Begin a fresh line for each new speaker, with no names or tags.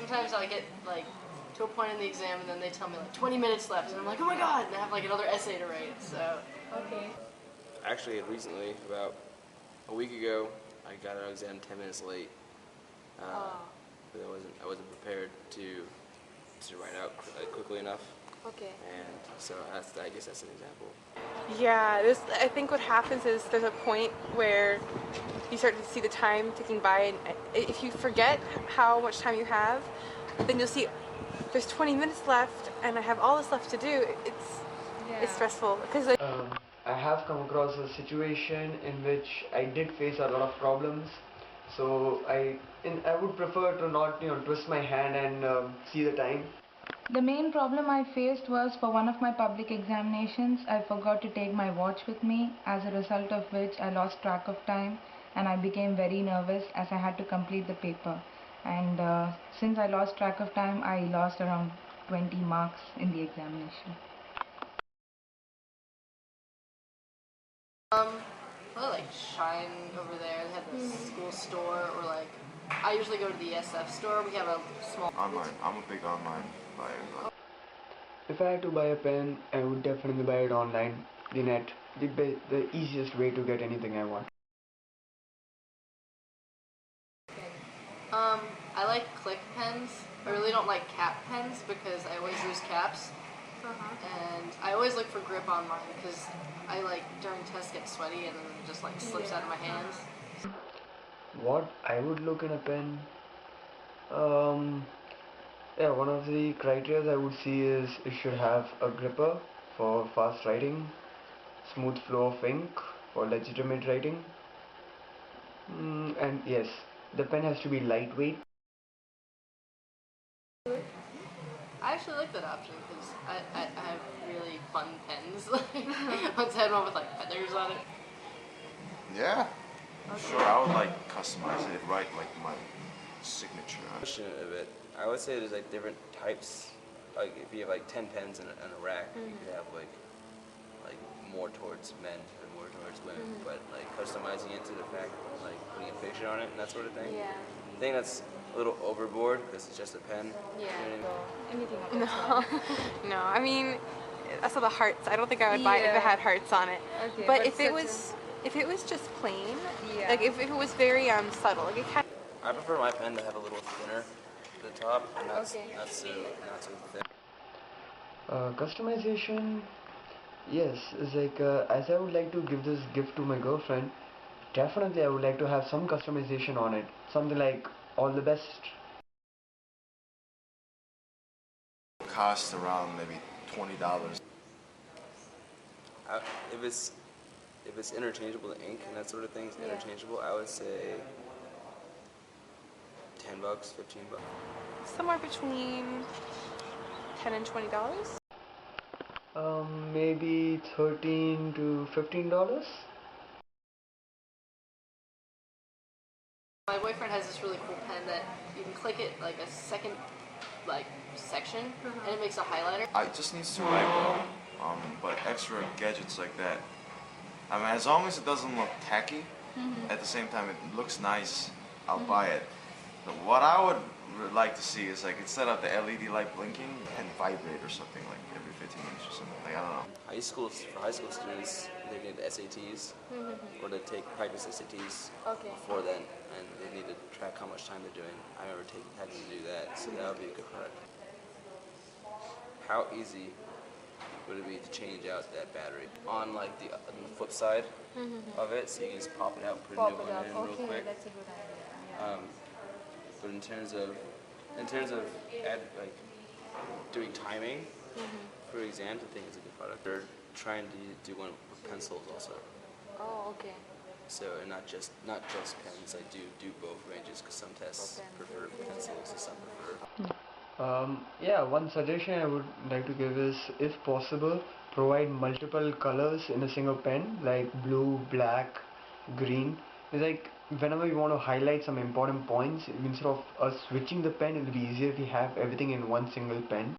sometimes I get like to a point in the exam and then they tell me like 20 minutes left and I'm like, oh my god, and I have like another essay to write. So
Okay.
Actually, recently, about a week ago, I got our exam 10 minutes late. But I wasn't prepared to write out quickly enough.
Okay.
And so I guess that's an example.
Yeah, I think what happens is there's a point where you start to see the time ticking by, and if you forget how much time you have, then you'll see there's 20 minutes left and I have all this left to do. It's stressful because
I have come across a situation in which I did face a lot of problems. So I would prefer to not twist my hand and see the time.
The main problem I faced was for one of my public examinations, I forgot to take my watch with me, as a result of which I lost track of time and I became very nervous as I had to complete the paper. And since I lost track of time, I lost around 20 marks in the examination.
well, like Shine over there, they have the school store, or like I usually go to the SF store. We have a small
Online. I'm a big online buyer.
If I had to buy a pen, I would definitely buy it online, the net, the easiest way to get anything I want.
I like click pens. I really don't like cap pens because I always use caps. And I always look for grip on mine because I like during tests get sweaty and then it just like slips out of my hands.
What I would look in a pen? Yeah, one of the criteria I would see is it should have a gripper for fast writing, smooth flow of ink for legitimate writing, and yes, the pen has to be lightweight.
I actually like that option because I have really fun pens. Once I had one with like feathers on it.
Yeah. Sure, I would like customize it, write like my signature on it.
Question of it, I would say there's like different types. Like if you have like 10 pens in a rack, you could have like more towards men and more towards women, but like customizing it to the fact like putting a picture on it and that sort of thing.
Yeah.
I think that's a little overboard because it's just a pen.
Yeah.
You know what I mean?
Anything else?
no, no. I mean, I saw the hearts. I don't think I would buy it if it had hearts on it.
Okay,
but
but
if it was just plain,
Yeah.
like if it was very subtle, like it kind
I prefer my pen to have a little thinner at the top and not so thick.
Customization, yes, is like as I would like to give this gift to my girlfriend, definitely I would like to have some customization on it. Something like all the best.
Cost around maybe $20.
If it's interchangeable, the ink and that sort of thing is interchangeable, I would say $10, $15.
somewhere between $10 and $20.
Maybe $13 to $15.
My boyfriend has this really cool pen that you can click it like a second section and it makes a highlighter.
It just needs to write well, but extra gadgets like that. I mean, as long as it doesn't look tacky, at the same time it looks nice, I'll buy it. But what I would like to see is like instead of the LED light blinking and vibrate or something like every 15 minutes or something. Like I don't know.
For high school students, they need SATs or they take practice SATs
Okay.
before then, and they need to track how much time they're doing. I remember having to do that, so that would be a good product. How easy would it be to change out that battery on like the flip side of it, so you can just pop it out, put a new one in real
Okay,
quick.
that's a good idea. Yeah.
But in terms of doing timing for exams, I think it's a good product. They're trying to do one with pencils also.
Oh, okay.
So and not just pens. I do both ranges because some tests prefer pencils and some prefer.
Yeah, one suggestion I would like to give is, if possible, provide multiple colors in a single pen, like blue, black, green. It's like whenever you want to highlight some important points, instead of us switching the pen, it will be easier if we have everything in one single pen.